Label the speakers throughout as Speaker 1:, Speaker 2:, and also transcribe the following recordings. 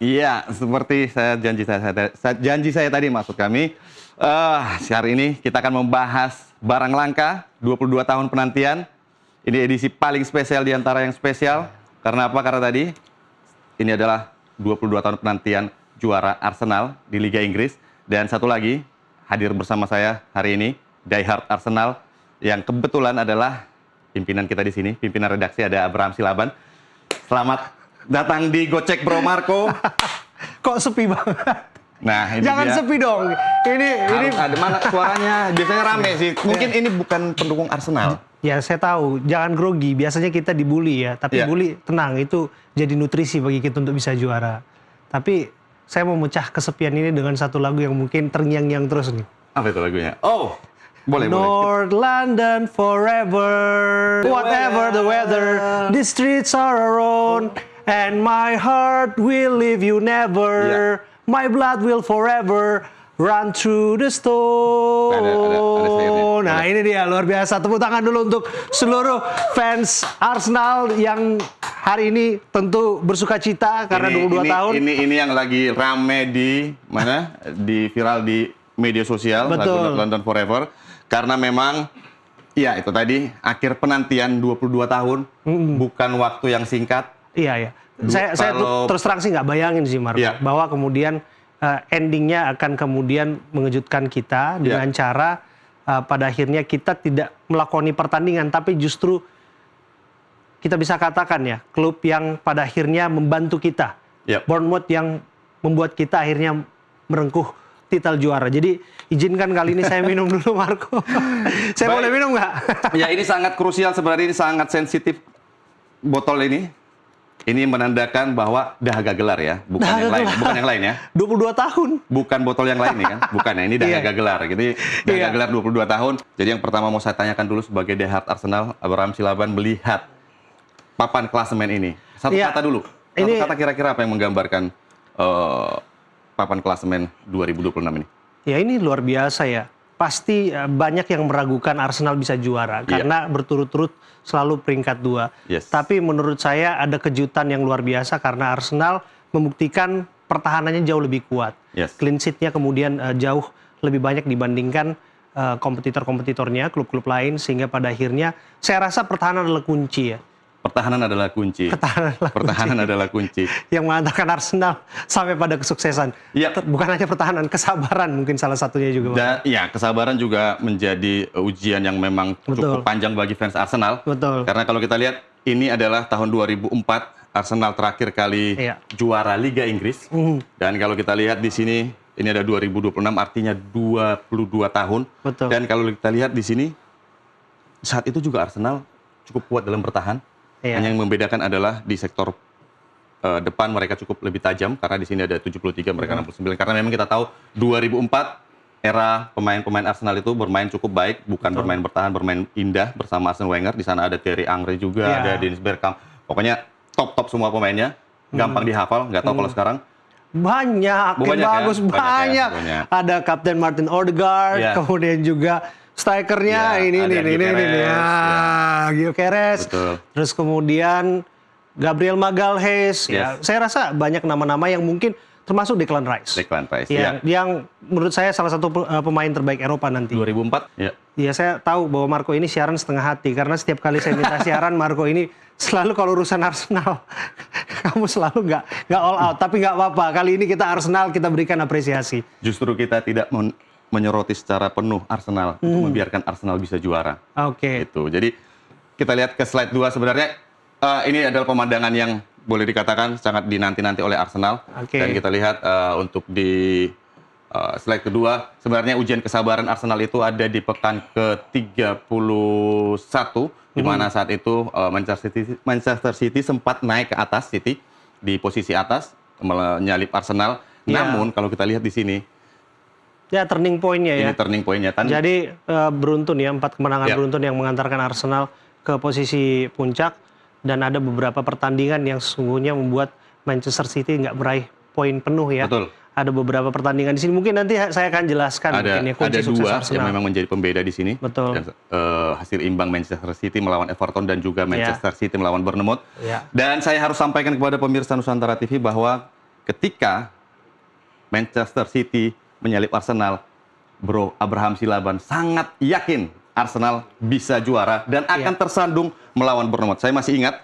Speaker 1: Iya, seperti janji saya tadi maksud kami, hari ini kita akan membahas barang langka 22 tahun penantian. Ini edisi paling spesial di antara yang spesial. Karena apa? Karena tadi ini adalah 22 tahun penantian juara Arsenal di Liga Inggris. Dan satu lagi, hadir bersama saya hari ini, Die Hard Arsenal, yang kebetulan adalah pimpinan kita di sini, pimpinan redaksi ada Abraham Silaban. Selamat datang di Gocek Bro Marco.
Speaker 2: Kok sepi banget?
Speaker 1: Nah, ini
Speaker 2: jangan
Speaker 1: dia.
Speaker 2: sepi dong. Ini
Speaker 1: Ada mana suaranya? Biasanya rame sih. Mungkin ini bukan pendukung Arsenal.
Speaker 2: ya saya tahu, jangan grogi. Biasanya kita dibully ya, tapi
Speaker 1: Iya.
Speaker 2: bully tenang, itu jadi nutrisi bagi kita untuk bisa juara. Tapi saya mau mecah kesepian ini dengan satu lagu yang mungkin terngiang-ngiang terus nih.
Speaker 1: Apa itu lagunya? Oh, boleh.
Speaker 2: North London forever, whatever the weather, the streets are our own, and my heart will leave you never. My blood will forever run through the stone.
Speaker 1: Ada syairnya.
Speaker 2: Nah, ini dia luar biasa. Tepuk tangan dulu untuk seluruh fans Arsenal yang hari ini tentu bersuka cita karena 22 tahun.
Speaker 1: Ini yang lagi rame di mana? Di viral di media sosial, lagu
Speaker 2: Betul.
Speaker 1: North London Forever. Karena memang ya itu tadi akhir penantian 22 tahun, bukan waktu yang singkat.
Speaker 2: Iya, ya. Saya terus terang sih nggak bayangin sih, Marco,
Speaker 1: Iya.
Speaker 2: bahwa kemudian endingnya akan kemudian mengejutkan kita dengan cara pada akhirnya kita tidak melakoni pertandingan, tapi justru kita bisa katakan ya, klub yang pada akhirnya membantu kita.
Speaker 1: Iya.
Speaker 2: Bournemouth yang membuat kita akhirnya merengkuh titel juara. Jadi izinkan kali ini saya minum dulu, Marco. Saya
Speaker 1: Baik.
Speaker 2: boleh minum nggak?
Speaker 1: Ya, ini sangat krusial sebenarnya, ini sangat sensitif botol ini. Ini menandakan bahwa dahaga gelar ya, bukan
Speaker 2: Dahaga
Speaker 1: yang lain,
Speaker 2: gelar.
Speaker 1: bukan yang lain ya.
Speaker 2: 22 tahun.
Speaker 1: Bukan botol yang lain nih kan, bukan ya, ini dahaga
Speaker 2: Iya.
Speaker 1: gelar. Jadi dahaga
Speaker 2: Iya.
Speaker 1: gelar 22 tahun. Jadi yang pertama mau saya tanyakan dulu sebagai Die Hard Arsenal, Abraham Silaban melihat papan klasemen ini. Satu
Speaker 2: Iya.
Speaker 1: kata dulu. Satu
Speaker 2: Ini-
Speaker 1: kata kira-kira apa yang menggambarkan papan klasemen 2026 ini?
Speaker 2: Ya ini luar biasa ya. Pasti banyak yang meragukan Arsenal bisa juara karena berturut-turut selalu peringkat 2.
Speaker 1: Yes.
Speaker 2: Tapi menurut saya ada kejutan yang luar biasa karena Arsenal membuktikan pertahanannya jauh lebih kuat.
Speaker 1: Yes.
Speaker 2: Clean sheet-nya kemudian jauh lebih banyak dibandingkan kompetitor-kompetitornya, klub-klub lain, sehingga pada akhirnya saya rasa pertahanan adalah kunci ya.
Speaker 1: Pertahanan adalah kunci. Pertahanan adalah kunci.
Speaker 2: Yang mengantarkan Arsenal sampai pada kesuksesan.
Speaker 1: Iya.
Speaker 2: Bukan hanya pertahanan, kesabaran mungkin salah satunya juga. Bang.
Speaker 1: Dan ya, kesabaran juga menjadi ujian yang memang cukup
Speaker 2: Betul.
Speaker 1: panjang bagi fans Arsenal.
Speaker 2: Betul.
Speaker 1: Karena kalau kita lihat, ini adalah tahun 2004 Arsenal terakhir kali
Speaker 2: Iya.
Speaker 1: juara Liga Inggris. Dan kalau kita lihat di sini, ini ada 2026, artinya 22 tahun.
Speaker 2: Betul.
Speaker 1: Dan kalau kita lihat di sini, saat itu juga Arsenal cukup kuat dalam bertahan.
Speaker 2: Iya.
Speaker 1: Hanya yang membedakan adalah di sektor depan mereka cukup lebih tajam, karena di sini ada 73, mereka 69. Karena memang kita tahu 2004 era pemain-pemain Arsenal itu bermain cukup baik, bukan bermain bertahan, bermain indah bersama Arsene Wenger. Di sana ada Thierry Henry juga,
Speaker 2: Iya.
Speaker 1: ada Dennis Bergkamp. Pokoknya top-top semua pemainnya, gampang dihafal. Nggak tahu kalau sekarang.
Speaker 2: Banyak, yang
Speaker 1: Banyak ya?
Speaker 2: bagus,
Speaker 1: Banyak ya?
Speaker 2: banyak.
Speaker 1: Banyak.
Speaker 2: Ada Kapten Martin Odegaard,
Speaker 1: Iya.
Speaker 2: kemudian juga strikernya
Speaker 1: Iya,
Speaker 2: ini
Speaker 1: ada
Speaker 2: nih,
Speaker 1: Gyökeres,
Speaker 2: ya, Gyökeres.
Speaker 1: Betul.
Speaker 2: Terus kemudian Gabriel Magalhaes. Ya,
Speaker 1: Yes.
Speaker 2: saya rasa banyak nama-nama yang mungkin termasuk Declan Rice.
Speaker 1: Declan Rice,
Speaker 2: Yang menurut saya salah satu pemain terbaik Eropa nanti.
Speaker 1: 2004, ya.
Speaker 2: Ya saya tahu bahwa Marco ini siaran setengah hati karena setiap kali saya minta siaran Marco ini selalu kalau urusan Arsenal kamu selalu nggak all out, tapi nggak apa-apa, kali ini kita Arsenal, kita berikan apresiasi.
Speaker 1: Justru kita tidak menyoroti secara penuh Arsenal untuk membiarkan Arsenal bisa juara.
Speaker 2: Oke.
Speaker 1: Itu. Jadi kita lihat ke slide 2, sebenarnya ini adalah pemandangan yang boleh dikatakan sangat dinanti-nanti oleh Arsenal.
Speaker 2: Oke.
Speaker 1: Dan kita lihat untuk di slide kedua, sebenarnya ujian kesabaran Arsenal itu ada di pekan ke-31, di mana saat itu Manchester City sempat naik ke atas, City di posisi atas menyalip Arsenal.
Speaker 2: Iya.
Speaker 1: Namun kalau kita lihat di sini,
Speaker 2: Ya turning point-nya ya.
Speaker 1: ini turning point-nya.
Speaker 2: Jadi beruntun ya, 4 kemenangan
Speaker 1: Ya.
Speaker 2: beruntun yang mengantarkan Arsenal ke posisi puncak, dan ada beberapa pertandingan yang sesungguhnya membuat Manchester City nggak meraih poin penuh ya.
Speaker 1: Betul.
Speaker 2: Ada beberapa pertandingan di sini, mungkin nanti saya akan jelaskan mungkin ya, kunci
Speaker 1: Ada
Speaker 2: sukses
Speaker 1: dua
Speaker 2: Arsenal.
Speaker 1: yang memang menjadi pembeda di sini.
Speaker 2: Betul.
Speaker 1: Dan, hasil imbang Manchester City melawan Everton dan juga Manchester City melawan Bournemouth.
Speaker 2: Ya.
Speaker 1: Dan saya harus sampaikan kepada pemirsa Nusantara TV bahwa ketika Manchester City menyalip Arsenal, Bro Abraham Silaban sangat yakin Arsenal bisa juara dan akan tersandung melawan Bournemouth. Saya masih ingat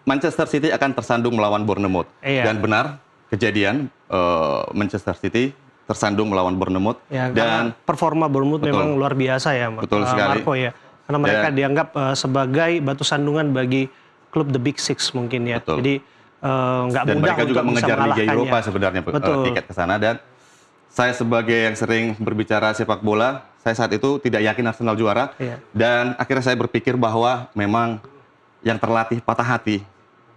Speaker 1: Manchester City akan tersandung melawan Bournemouth. Dan benar kejadian Manchester City tersandung melawan Bournemouth.
Speaker 2: Dan performa Bournemouth memang luar biasa ya,
Speaker 1: betul sekali.
Speaker 2: Marco ya. Karena mereka dianggap sebagai batu sandungan bagi klub The Big Six mungkin ya. Jadi nggak mudah
Speaker 1: mereka juga
Speaker 2: untuk
Speaker 1: mengejar Liga Eropa sebenarnya tiket ke sana. Dan saya sebagai yang sering berbicara sepak bola, saya saat itu tidak yakin Arsenal juara. Dan akhirnya saya berpikir bahwa memang yang terlatih patah hati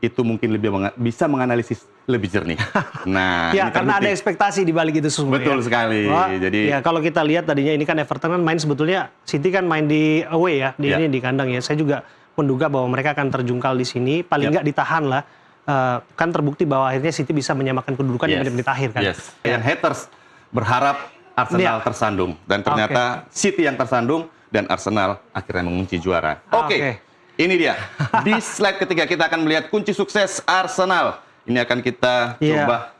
Speaker 1: itu mungkin bisa menganalisis lebih jernih. Nah,
Speaker 2: ya karena ada ekspektasi di balik itu semua.
Speaker 1: Betul sekali. Jadi
Speaker 2: ya kalau kita lihat tadinya ini kan Everton kan main sebetulnya City kan main di away ya, ini di kandang ya. Saya juga menduga bahwa mereka akan terjungkal di sini, paling nggak ditahan lah. Kan terbukti bahwa akhirnya City bisa menyamakan kedudukan di menit-menit akhir kan.
Speaker 1: Yang haters berharap Arsenal tersandung dan ternyata City yang tersandung dan Arsenal akhirnya mengunci juara. Oke. Ini dia. Di slide ketiga kita akan melihat kunci sukses Arsenal. Ini akan kita coba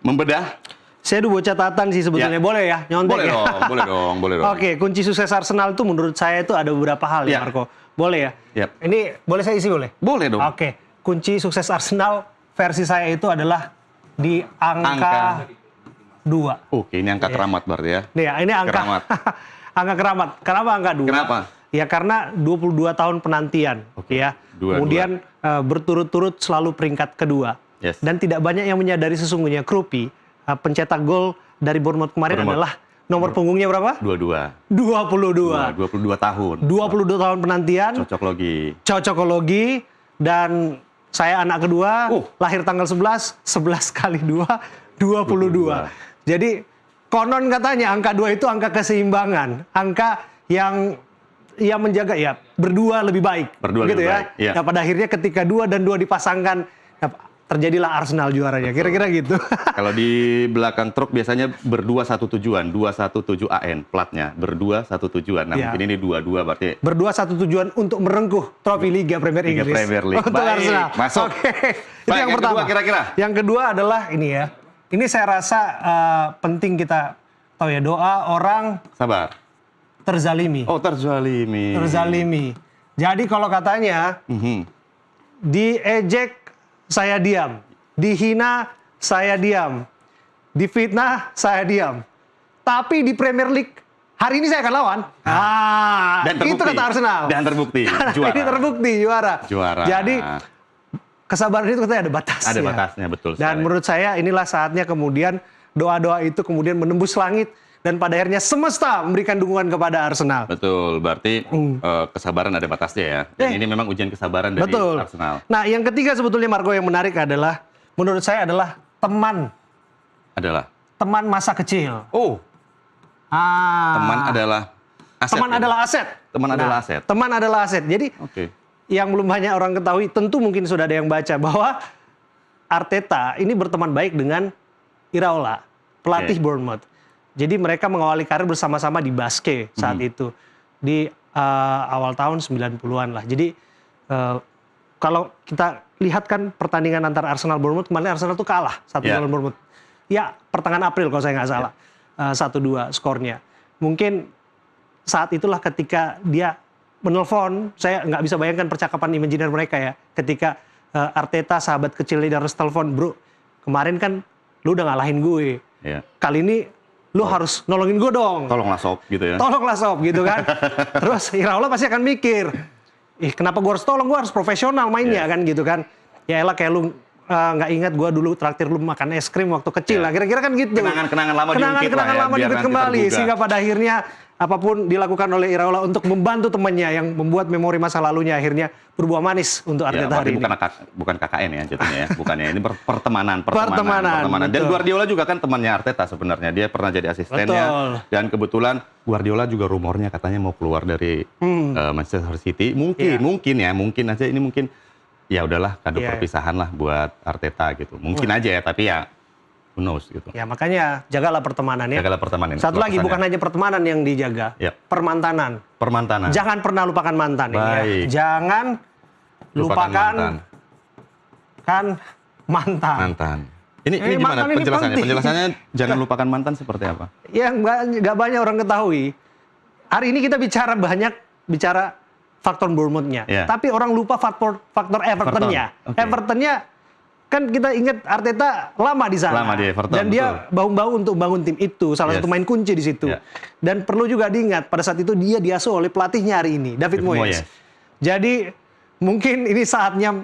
Speaker 1: membedah.
Speaker 2: Saya dulu buat catatan sih sebetulnya. Boleh ya? Nyontek
Speaker 1: boleh
Speaker 2: ya?
Speaker 1: dong, boleh dong.
Speaker 2: Oke, kunci sukses Arsenal itu menurut saya itu ada beberapa hal ya, Marco. Boleh ya? Ini boleh saya isi boleh?
Speaker 1: Boleh dong.
Speaker 2: Oke, kunci sukses Arsenal versi saya itu adalah di angka 2.
Speaker 1: Oke, ini angka keramat berarti ya?
Speaker 2: Ini angka keramat. Angka keramat. Kenapa angka 2?
Speaker 1: Kenapa?
Speaker 2: Ya karena 22 tahun penantian, ya. Kemudian berturut-turut selalu peringkat kedua. Dan tidak banyak yang menyadari sesungguhnya Krupi, pencetak gol dari Bournemouth kemarin adalah nomor punggungnya berapa? 22
Speaker 1: tahun.
Speaker 2: 22 tahun penantian. Cocokologi. Dan saya anak kedua, lahir tanggal 11 kali 2, 22. Jadi konon katanya angka 2 itu angka keseimbangan. Angka yang menjaga berdua lebih baik. Gitu ya. Nah, pada akhirnya ketika 2 dan 2 dipasangkan, terjadilah Arsenal juaranya. Kira-kira gitu.
Speaker 1: Kalau di belakang truk biasanya berdua satu tujuan, 217 AN platnya, berdua satu tujuan. Nah, mungkin ini 22 berarti.
Speaker 2: Berdua satu tujuan untuk merengkuh trofi Liga Premier Inggris.
Speaker 1: Liga Premier League.
Speaker 2: Untuk Arsenal.
Speaker 1: Masuk.
Speaker 2: Itu yang pertama.
Speaker 1: Kira-kira.
Speaker 2: Yang kedua adalah ini ya. Ini saya rasa penting kita tahu ya, doa orang
Speaker 1: sabar.
Speaker 2: Terzalimi. Terzalimi. Jadi kalau katanya diejek saya diam, dihina saya diam, difitnah saya diam. Tapi di Premier League hari ini saya akan lawan.
Speaker 1: Dan terbukti.
Speaker 2: Itu kata Arsenal.
Speaker 1: Dan terbukti juara.
Speaker 2: Ini terbukti juara. Jadi kesabaran itu katanya ada batasnya.
Speaker 1: Ada batasnya, betul sekali.
Speaker 2: Dan menurut saya inilah saatnya kemudian doa-doa itu kemudian menembus langit. Dan pada akhirnya semesta memberikan dukungan kepada Arsenal.
Speaker 1: Betul, berarti kesabaran ada batasnya ya. Dan ini memang ujian kesabaran dari Arsenal.
Speaker 2: Nah, yang ketiga sebetulnya Marco yang menarik adalah, menurut saya adalah teman. Teman masa kecil.
Speaker 1: Teman adalah aset.
Speaker 2: Teman adalah aset. Teman adalah aset. Jadi, yang belum banyak orang ketahui, tentu mungkin sudah ada yang baca bahwa Arteta ini berteman baik dengan Iraola, pelatih Bournemouth. Jadi mereka mengawali karir bersama-sama di Basque saat itu. Di awal tahun 90-an lah. Jadi kalau kita lihat kan pertandingan antara Arsenal Bournemouth, kemarin Arsenal tuh kalah 1-0 Bournemouth. Ya, pertengahan April kalau saya nggak salah. 1-2 skornya. Mungkin saat itulah ketika dia menelpon, saya nggak bisa bayangkan percakapan imajiner mereka ya. Ketika Arteta, sahabat kecilnya, harus telepon, bro, kemarin kan lu udah ngalahin gue. Kali ini lu harus nolongin gue dong.
Speaker 1: Tolonglah sob gitu ya.
Speaker 2: Tolonglah sob gitu kan. Terus Iraola pasti akan mikir, kenapa gue harus tolong, gue harus profesional mainnya kan gitu kan. Ya elah kayak lu nggak ingat gue dulu traktir lu makan es krim waktu kecil lah. Kira-kira kan gitu.
Speaker 1: Kenangan lama diungkit
Speaker 2: kembali. Sehingga pada akhirnya apapun dilakukan oleh Iraola untuk membantu temannya yang membuat memori masa lalunya akhirnya berbuah manis untuk Arteta hari ini.
Speaker 1: Bukan KKN ya jatuhnya ya, bukannya ini pertemanan. Dan
Speaker 2: betul.
Speaker 1: Guardiola juga kan temannya Arteta sebenarnya, dia pernah jadi asistennya. Dan kebetulan Guardiola juga rumornya katanya mau keluar dari Manchester City. Mungkin aja ini mungkin ya udahlah kado perpisahan lah buat Arteta gitu. Mungkin aja ya, tapi ya who knows gitu.
Speaker 2: Ya makanya jagalah pertemanannya. Satu lagi bukan hanya pertemanan yang dijaga, permantanan. Jangan pernah lupakan mantan. Ini ya. Jangan lupakan kan mantan.
Speaker 1: Mantan. Ini gimana
Speaker 2: mantan ini
Speaker 1: penjelasannya?
Speaker 2: penting.
Speaker 1: Penjelasannya jangan lupakan mantan seperti apa?
Speaker 2: Yang nggak banyak orang ketahui. Hari ini kita bicara faktor Bournemouth-nya,
Speaker 1: Ya.
Speaker 2: tapi orang lupa faktor Everton-nya.
Speaker 1: Oke.
Speaker 2: Everton-nya kan kita ingat Arteta lama di sana.
Speaker 1: Lama di Everton,
Speaker 2: dan dia bahu-bahu untuk bangun tim itu, salah
Speaker 1: Yes.
Speaker 2: satu main kunci di situ.
Speaker 1: Ya.
Speaker 2: Dan perlu juga diingat pada saat itu dia diasuh oleh pelatihnya hari ini, David Moyes. Jadi mungkin ini saatnya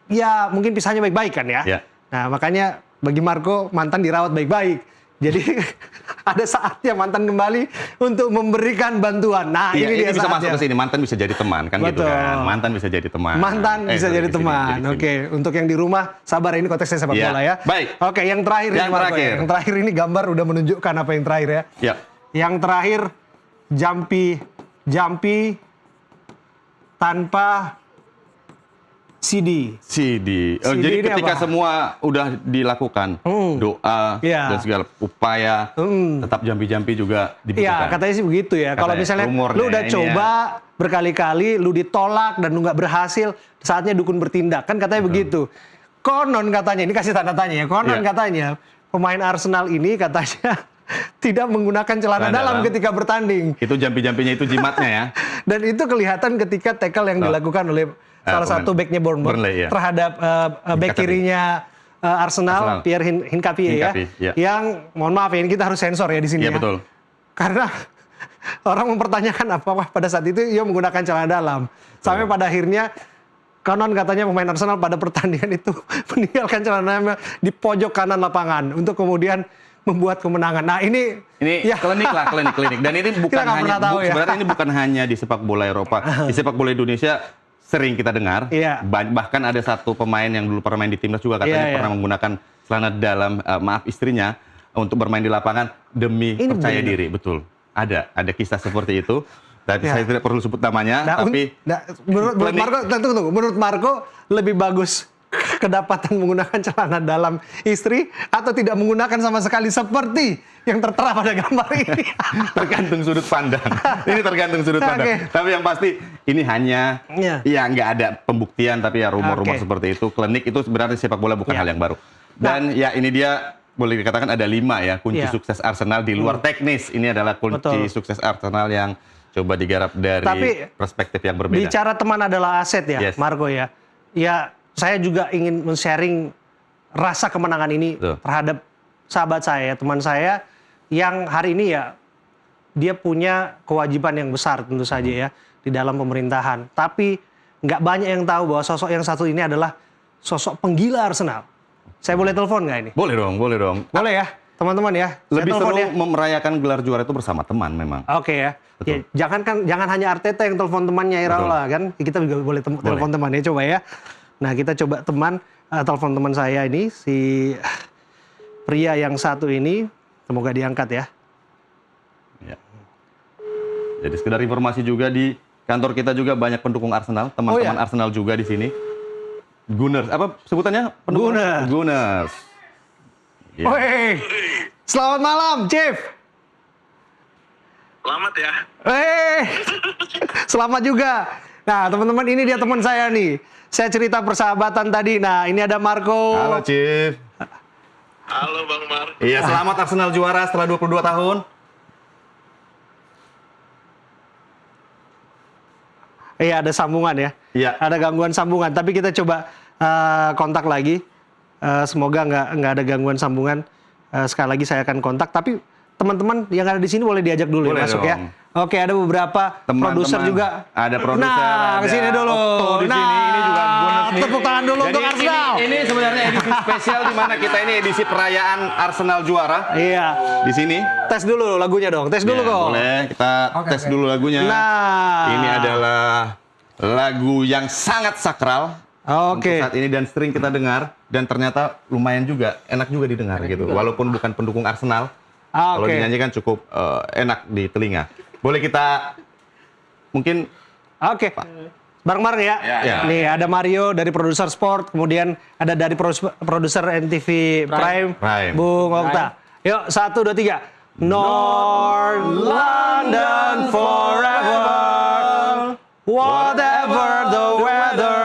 Speaker 2: ya mungkin pisahnya baik-baik kan ya.
Speaker 1: Ya.
Speaker 2: Nah, makanya bagi Marco mantan dirawat baik-baik. Jadi ada saatnya mantan kembali untuk memberikan bantuan. Nah,
Speaker 1: Iya,
Speaker 2: ini dia
Speaker 1: bisa masuk
Speaker 2: saatnya.
Speaker 1: ke sini. Mantan bisa jadi teman kan gitu
Speaker 2: Betul.
Speaker 1: kan. Mantan bisa jadi teman.
Speaker 2: Mantan bisa
Speaker 1: sorry,
Speaker 2: jadi
Speaker 1: di sini,
Speaker 2: teman.
Speaker 1: di sini.
Speaker 2: Oke, untuk yang di rumah sabar, ini konteksnya sepak
Speaker 1: Iya.
Speaker 2: bola ya.
Speaker 1: Baik.
Speaker 2: Oke, yang terakhir
Speaker 1: Yang
Speaker 2: ini Marco,
Speaker 1: terakhir.
Speaker 2: ya. Yang terakhir ini gambar udah menunjukkan apa yang terakhir ya.
Speaker 1: Ya.
Speaker 2: Yang terakhir Jumpy tanpa CD.
Speaker 1: CD. Oh,
Speaker 2: CD
Speaker 1: jadi
Speaker 2: ini
Speaker 1: ketika
Speaker 2: apa?
Speaker 1: semua udah dilakukan, doa
Speaker 2: Iya.
Speaker 1: dan segala upaya, tetap jampi-jampi juga
Speaker 2: Iya,
Speaker 1: dibutuhkan.
Speaker 2: katanya sih begitu ya. Kalau
Speaker 1: Katanya,
Speaker 2: misalnya
Speaker 1: rumornya
Speaker 2: lu udah
Speaker 1: ini
Speaker 2: coba berkali-kali, lu ditolak dan lu nggak berhasil, saatnya dukun bertindak. Kan katanya begitu. Konon katanya, ini kasih tanda tanya ya. Konon
Speaker 1: Iya.
Speaker 2: katanya pemain Arsenal ini katanya tidak menggunakan celana
Speaker 1: Celana
Speaker 2: dalam
Speaker 1: dalam.
Speaker 2: ketika bertanding.
Speaker 1: Itu jampi-jampinya itu jimatnya ya.
Speaker 2: Dan itu kelihatan ketika tackle yang dilakukan oleh salah
Speaker 1: pemain
Speaker 2: satu backnya Bournemouth
Speaker 1: Burnley, ya.
Speaker 2: terhadap back
Speaker 1: Hincapie.
Speaker 2: kirinya Arsenal,
Speaker 1: Arsenal.
Speaker 2: Pierre Hincapie ya.
Speaker 1: Hincapie, ya.
Speaker 2: Yang mohon maaf ya, ini kita harus sensor ya di sini
Speaker 1: Iya
Speaker 2: ya.
Speaker 1: betul.
Speaker 2: Karena orang mempertanyakan apakah pada saat itu ia menggunakan celana dalam. Sampai pada akhirnya konon katanya pemain Arsenal pada pertandingan itu meninggalkan celana di pojok kanan lapangan untuk kemudian membuat kemenangan. Nah, ini ya
Speaker 1: klinik lah, klinik. Dan ini bukan
Speaker 2: Kita nggak
Speaker 1: hanya
Speaker 2: pernah tahu ya.
Speaker 1: sebenarnya ini bukan hanya di sepak bola Eropa, di sepak bola Indonesia sering kita dengar.
Speaker 2: Iya.
Speaker 1: Bahkan ada satu pemain yang dulu pernah main di timnas juga katanya
Speaker 2: Iya,
Speaker 1: pernah menggunakan celana dalam maaf istrinya untuk bermain di lapangan demi
Speaker 2: Ini
Speaker 1: percaya
Speaker 2: benar.
Speaker 1: diri, betul. Ada kisah seperti itu. Tapi
Speaker 2: Ya.
Speaker 1: saya tidak perlu sebut namanya,
Speaker 2: Nah,
Speaker 1: tapi
Speaker 2: menurut
Speaker 1: klinik.
Speaker 2: Marco, tunggu. Menurut Marco lebih bagus kedapatan menggunakan celana dalam istri atau tidak menggunakan sama sekali seperti yang tertera pada gambar ini.
Speaker 1: tergantung sudut pandang. Ini tergantung sudut pandang.
Speaker 2: Oke.
Speaker 1: Tapi yang pasti ini hanya
Speaker 2: Iya.
Speaker 1: ya nggak ada pembuktian, tapi ya rumor-rumor
Speaker 2: Oke.
Speaker 1: seperti itu. Klinik itu sebenarnya sepak bola bukan
Speaker 2: Iya.
Speaker 1: hal yang baru. Dan ya ini dia boleh dikatakan ada 5 ya kunci
Speaker 2: Iya.
Speaker 1: sukses Arsenal di luar teknis. Ini adalah kunci
Speaker 2: Betul.
Speaker 1: sukses Arsenal yang coba digarap dari
Speaker 2: Tapi,
Speaker 1: perspektif yang berbeda.
Speaker 2: Bicara teman adalah aset ya,
Speaker 1: Yes.
Speaker 2: Marco ya. Ya, saya juga ingin men-sharing rasa kemenangan ini
Speaker 1: Betul.
Speaker 2: terhadap sahabat saya, teman saya yang hari ini ya dia punya kewajiban yang besar tentu saja ya di dalam pemerintahan. Tapi nggak banyak yang tahu bahwa sosok yang satu ini adalah sosok penggila Arsenal. Saya boleh telepon nggak ini?
Speaker 1: Boleh dong, boleh dong.
Speaker 2: Boleh ya, teman-teman ya. Saya
Speaker 1: Lebih
Speaker 2: telepon
Speaker 1: seru
Speaker 2: ya.
Speaker 1: merayakan gelar juara itu bersama teman memang.
Speaker 2: Oke ya.
Speaker 1: Betul.
Speaker 2: Ya, jangan hanya Arteta yang telepon temannya Iraola kan. Kita juga boleh telepon temannya, coba ya. Nah, kita coba telepon teman saya ini, si pria yang satu ini, semoga diangkat ya.
Speaker 1: Ya. Jadi sekedar informasi juga di kantor kita juga banyak pendukung Arsenal, teman-teman
Speaker 2: Oh, ya?
Speaker 1: Arsenal juga di sini. Gunners, apa sebutannya?
Speaker 2: Gunners.
Speaker 1: Gunners. Ya.
Speaker 2: Woi, selamat malam, Chief.
Speaker 3: Selamat ya.
Speaker 2: Selamat juga. Nah, teman-teman, ini dia teman saya nih. Saya cerita persahabatan tadi. Nah, ini ada Marco.
Speaker 1: Halo, Chief.
Speaker 3: Halo Bang Mar.
Speaker 1: Iya, selamat Arsenal juara setelah 22 tahun.
Speaker 2: Iya, ada sambungan ya.
Speaker 1: Iya.
Speaker 2: Ada gangguan sambungan. Tapi kita coba kontak lagi. Semoga nggak ada gangguan sambungan. Sekali lagi saya akan kontak. Tapi teman-teman yang ada di sini boleh diajak dulu
Speaker 1: Boleh
Speaker 2: ya masuk ya.
Speaker 1: dong.
Speaker 2: Oke, ada beberapa
Speaker 1: Teman-teman,
Speaker 2: produser juga.
Speaker 1: ada produser,
Speaker 2: Nah,
Speaker 1: ada
Speaker 2: kesini dulu.
Speaker 1: Okto di sini, ini juga Gunners nih.
Speaker 2: tepuk tangan dulu
Speaker 1: Jadi
Speaker 2: untuk Arsenal.
Speaker 1: Ini sebenarnya edisi spesial di mana kita ini edisi perayaan Arsenal juara.
Speaker 2: Iya.
Speaker 1: Di sini.
Speaker 2: Tes dulu lagunya dong. Tes dulu
Speaker 1: Ya,
Speaker 2: kok.
Speaker 1: boleh, kita tes dulu lagunya.
Speaker 2: Nah.
Speaker 1: Ini adalah lagu yang sangat sakral untuk
Speaker 2: Oke.
Speaker 1: saat ini dan sering kita dengar dan ternyata lumayan juga enak juga didengar gitu. Walaupun bukan pendukung Arsenal, kalau
Speaker 2: Oke.
Speaker 1: dinyanyikan cukup enak di telinga. Boleh kita mungkin
Speaker 2: Oke. Bareng-bareng ya.
Speaker 1: Ya.
Speaker 2: Nih ada Mario dari produser sport, kemudian ada dari produser NTV Prime,
Speaker 1: Prime.
Speaker 2: Bung Okta. Yuk, 1, 2, 3. North London forever, whatever the weather,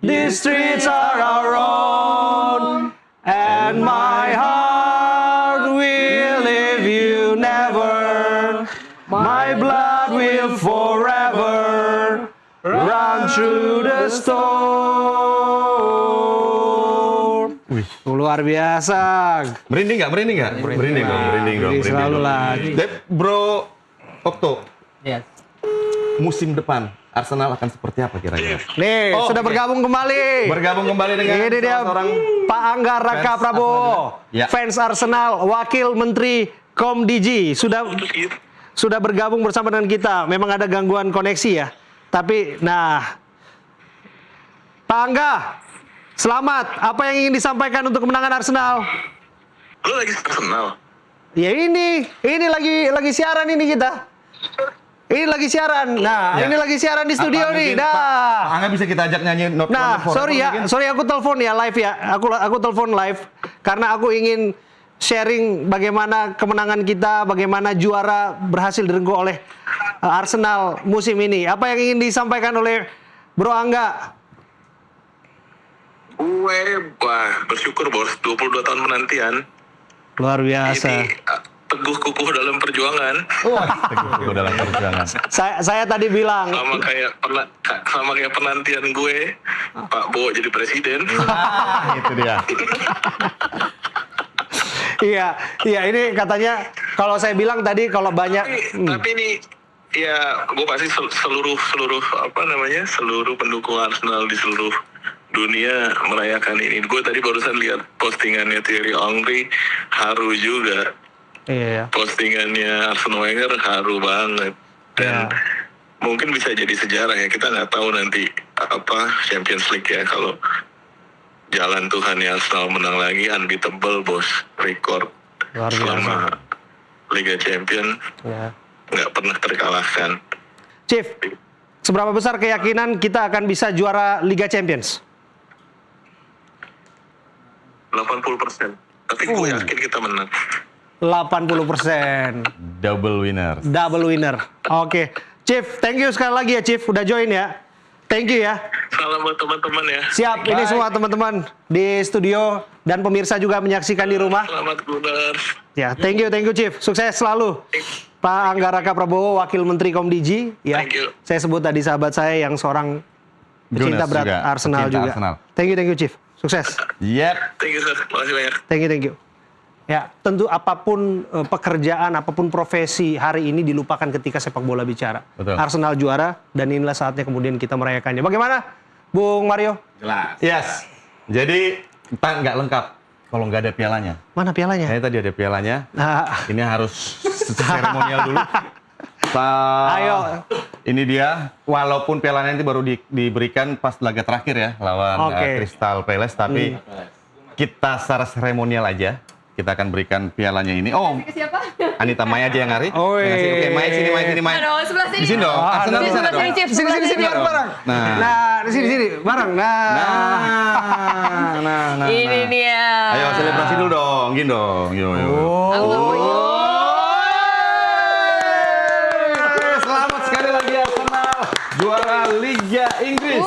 Speaker 2: these streets are our own. My blood will forever run through the storm.
Speaker 1: Wih.
Speaker 2: Luar biasa.
Speaker 1: Merinding nggak? Merinding dong.
Speaker 2: Selalu lah.
Speaker 1: Dep, Bro Okto,
Speaker 4: Yes.
Speaker 1: musim depan Arsenal akan seperti apa kira-kira?
Speaker 2: Nih,
Speaker 1: Oh,
Speaker 2: sudah
Speaker 1: oke.
Speaker 2: bergabung kembali.
Speaker 1: Bergabung kembali dengan
Speaker 2: Ini dia
Speaker 1: seorang
Speaker 2: Pak Angga Raka
Speaker 1: fans
Speaker 2: Prabowo,
Speaker 1: Arsenal. Ya.
Speaker 2: fans Arsenal, Wakil Menteri Komdiji, sudah bergabung bersama dengan kita. Memang ada gangguan koneksi ya. Tapi, nah, Pak Angga, selamat. Apa yang ingin disampaikan untuk kemenangan Arsenal?
Speaker 3: Lo lagi Arsenal?
Speaker 2: Ya ini lagi siaran ini kita. Ini lagi siaran. Nah,
Speaker 1: Ya.
Speaker 2: ini lagi siaran di studio
Speaker 1: Apa
Speaker 2: nih.
Speaker 1: mungkin Pak
Speaker 2: Nah.
Speaker 1: Angga bisa kita ajak nyanyi Not
Speaker 2: Nah,
Speaker 1: Wonderful
Speaker 2: sorry ya,
Speaker 1: mungkin?
Speaker 2: sorry aku telepon ya live ya. Aku telepon live karena aku ingin sharing bagaimana kemenangan kita, bagaimana juara berhasil direngkuh oleh Arsenal musim ini. Apa yang ingin disampaikan oleh Bro Angga?
Speaker 3: Gue, bersyukur bos, 22 tahun penantian.
Speaker 2: Luar biasa.
Speaker 3: Ini teguh kukuh dalam perjuangan.
Speaker 1: Wah, teguh dalam perjuangan.
Speaker 2: Saya tadi bilang,
Speaker 3: Sama kayak penantian gue, Pak Bo jadi presiden.
Speaker 1: Itu dia.
Speaker 2: iya ini katanya kalau saya bilang tadi kalau banyak
Speaker 3: Tapi ini ya gue pasti seluruh seluruh pendukung Arsenal di seluruh dunia merayakan ini. Gue tadi barusan lihat postingannya Thierry Henry, haru juga.
Speaker 2: iya.
Speaker 3: Postingannya Arsene Wenger haru banget. Dan mungkin bisa jadi sejarah ya, kita nggak tahu nanti apa Champions League ya, kalau jalan Tuhan ya Arsenal menang lagi, unbeatable bos, record
Speaker 2: Luar biasa.
Speaker 3: selama Liga Champion
Speaker 2: Ya.
Speaker 3: nggak pernah terkalahkan.
Speaker 2: Chief, seberapa besar keyakinan kita akan bisa juara Liga Champions?
Speaker 3: 80%. Tapi gue yakin kita menang.
Speaker 2: 80%.
Speaker 1: Double winner.
Speaker 2: Double winner. Oke. Chief, thank you sekali lagi ya Chief, udah join ya. Thank you ya.
Speaker 3: Salam buat teman-teman ya.
Speaker 2: Siap, ini semua teman-teman di studio dan pemirsa juga menyaksikan di rumah.
Speaker 3: Selamat Gunners.
Speaker 2: Ya, thank you Chief. Sukses selalu. Pak Angga Raka Prabowo, Wakil Menteri Komdiji. Ya,
Speaker 3: Thank you.
Speaker 2: saya sebut tadi sahabat saya yang seorang pecinta
Speaker 1: Gunners
Speaker 2: berat
Speaker 1: juga,
Speaker 2: Arsenal
Speaker 1: pecinta
Speaker 2: juga.
Speaker 1: Arsenal.
Speaker 2: Thank you Chief. Sukses.
Speaker 1: Yep.
Speaker 3: Thank you sir. Makasih banyak.
Speaker 2: Thank you. Ya, tentu apapun pekerjaan, apapun profesi hari ini dilupakan ketika sepak bola bicara.
Speaker 1: Betul.
Speaker 2: Arsenal juara dan inilah saatnya kemudian kita merayakannya. Bagaimana, Bung Mario?
Speaker 1: Jelas. Yes. Jadi kita nggak lengkap kalau nggak ada pialanya.
Speaker 2: Mana pialanya?
Speaker 1: Saya tadi ada pialanya.
Speaker 2: Nah,
Speaker 1: Ini harus seremonial dulu.
Speaker 2: Ayo.
Speaker 1: Ini dia. Walaupun pialanya nanti baru diberikan pas laga terakhir ya lawan
Speaker 2: Oke.
Speaker 1: Crystal Palace, tapi kita secara seremonial aja. Kita akan berikan pialanya ini. Oh,
Speaker 5: Ke siapa?
Speaker 1: Anita Maya aja yang ngari.
Speaker 2: Oh,
Speaker 1: Yang ngasih. Oke, Maya sini, Maya.
Speaker 5: Aduh, sebelah sini.
Speaker 1: Di sini dong. Arsenal di sana
Speaker 5: Sebelah
Speaker 1: dong.
Speaker 5: sini, Chief.
Speaker 2: sini
Speaker 5: Sebelah
Speaker 2: sini
Speaker 5: sini.
Speaker 2: bareng.
Speaker 1: Nah.
Speaker 2: Di sini bareng.
Speaker 1: Nah.
Speaker 5: Ini dia.
Speaker 1: Ayo selebrasi dulu dong, gini dong. Yo. Selamat sekali lagi Arsenal juara Liga Inggris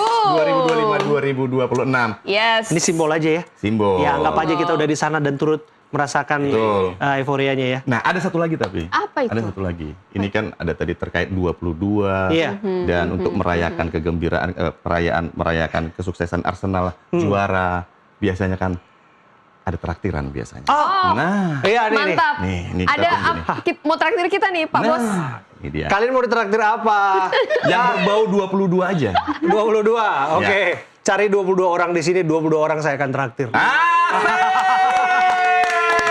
Speaker 1: 2025-2026.
Speaker 5: Yes.
Speaker 2: Ini simbol aja ya.
Speaker 1: Simbol.
Speaker 2: Ya, anggap aja kita udah di sana dan turut merasakan
Speaker 1: Betul.
Speaker 2: euforianya ya.
Speaker 1: Nah, ada satu lagi tapi.
Speaker 5: Apa itu?
Speaker 1: Ada satu lagi. Ini kan ada tadi terkait 22
Speaker 2: Iya.
Speaker 1: dan untuk merayakan kegembiraan merayakan kesuksesan Arsenal juara biasanya kan ada traktiran biasanya.
Speaker 2: Oh.
Speaker 1: Nah,
Speaker 2: Iya, nih.
Speaker 5: Mantap.
Speaker 1: Nih, kita
Speaker 5: Ada
Speaker 1: tunggu nih.
Speaker 5: mau traktir kita nih, Pak Bos.
Speaker 1: Ini dia.
Speaker 2: Kalian mau ditraktir apa?
Speaker 1: Yang berbau 22 aja.
Speaker 2: 22. Oke. Cari 22 orang di sini, 22 orang saya akan traktir.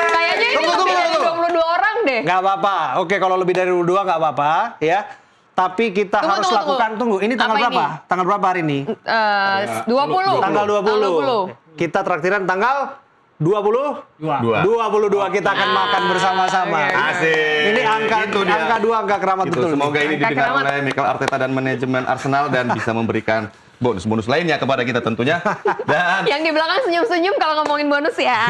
Speaker 5: Kayaknya ini lebih dari 22 orang deh.
Speaker 2: Nggak apa-apa. Oke, kalau lebih dari 22 nggak apa-apa, ya. Tapi kita
Speaker 5: Tunggu,
Speaker 2: harus
Speaker 5: tunggu,
Speaker 2: lakukan, tunggu. Ini tanggal
Speaker 5: Apa
Speaker 2: berapa?
Speaker 5: ini?
Speaker 2: Tanggal berapa hari ini?
Speaker 5: 20.
Speaker 2: Tanggal 20.
Speaker 5: 20.
Speaker 2: Kita traktiran tanggal 22 kita akan makan bersama-sama.
Speaker 1: Asik.
Speaker 2: Ini angka
Speaker 1: Itu dia.
Speaker 2: angka 2 angka keramat
Speaker 1: Gitu.
Speaker 2: betul.
Speaker 1: Semoga ini
Speaker 5: Angka
Speaker 1: didengar
Speaker 5: keramat.
Speaker 1: oleh Mikel Arteta dan manajemen Arsenal dan bisa memberikan bonus-bonus lainnya kepada kita tentunya. Dan
Speaker 5: Yang di belakang senyum-senyum kalau ngomongin bonus ya.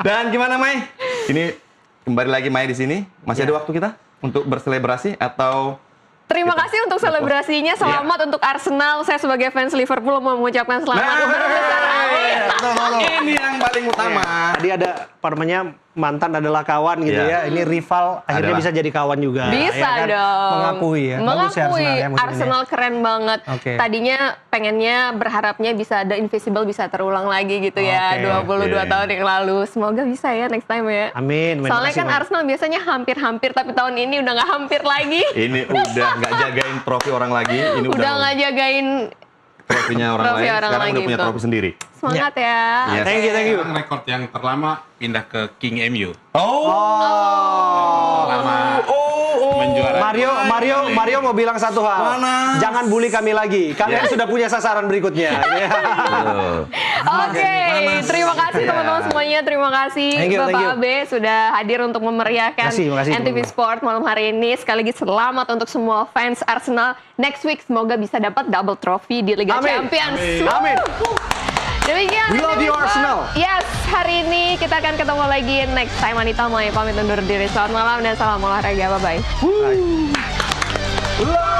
Speaker 1: dan gimana Mai? Ini kembali lagi Mai di sini. Masih ada waktu kita untuk berselebrasi atau
Speaker 5: Terima kasih untuk selebrasinya. Selamat untuk Arsenal. Saya sebagai fans Liverpool mau mengucapkan selamat.
Speaker 1: Nah,
Speaker 5: Berbesar. Amin.
Speaker 1: ini yang paling utama.
Speaker 2: Tadi ada apa namanya mantan adalah kawan gitu
Speaker 1: Iya.
Speaker 2: ya. Ini rival akhirnya
Speaker 1: Adalah.
Speaker 2: bisa jadi kawan juga.
Speaker 5: Bisa
Speaker 2: ya kan?
Speaker 5: dong.
Speaker 2: Mengakui ya. Bagus ya
Speaker 5: Mengakui.
Speaker 2: Arsenal ya musim ini.
Speaker 5: Arsenal keren banget.
Speaker 2: Oke.
Speaker 5: Tadinya pengennya berharapnya bisa ada Invisible bisa terulang lagi gitu ya.
Speaker 2: Oke.
Speaker 5: 22
Speaker 1: Oke.
Speaker 5: tahun yang lalu. Semoga bisa ya next time ya.
Speaker 2: Amin.
Speaker 5: Soalnya
Speaker 2: Makasih,
Speaker 5: kan
Speaker 2: Mak.
Speaker 5: Arsenal biasanya hampir-hampir, tapi tahun ini udah nggak hampir lagi.
Speaker 1: Ini udah nggak jagain trofi orang lagi, ini
Speaker 5: Udah
Speaker 1: udah
Speaker 5: nggak jagain
Speaker 1: trofinya orang
Speaker 5: trofi
Speaker 1: lain.
Speaker 5: orang
Speaker 1: Sekarang
Speaker 5: lagi,
Speaker 1: udah punya
Speaker 5: betul.
Speaker 1: trofi sendiri.
Speaker 5: semangat ya.
Speaker 1: Yes.
Speaker 2: Thank you, thank you.
Speaker 4: Sekarang rekor yang terlama pindah ke King MU.
Speaker 1: Oh.
Speaker 4: Lama menjuara.
Speaker 2: Mario mau bilang satu hal.
Speaker 1: Panas.
Speaker 2: Jangan bully kami lagi. Kalian
Speaker 1: Ya.
Speaker 2: sudah punya sasaran berikutnya.
Speaker 1: Betul.
Speaker 5: Oke, terima kasih teman-teman semuanya. Terima kasih
Speaker 2: Thank you, thank you.
Speaker 5: Bapak Abe sudah hadir untuk memeriahkan
Speaker 2: Makasih,
Speaker 5: NTV
Speaker 2: teman-teman.
Speaker 5: Sport malam hari ini. Sekali lagi selamat untuk semua fans Arsenal. Next week semoga bisa dapat double trophy di Liga
Speaker 2: Amin.
Speaker 5: Champions.
Speaker 2: Amin.
Speaker 5: Demikian.
Speaker 2: We love
Speaker 5: NTV
Speaker 2: you,
Speaker 5: Sport.
Speaker 2: Arsenal.
Speaker 5: Yes, hari ini kita akan ketemu lagi next time. Anita mau pamit undur diri. Selamat malam dan salam olahraga. Bye-bye.
Speaker 2: Bye.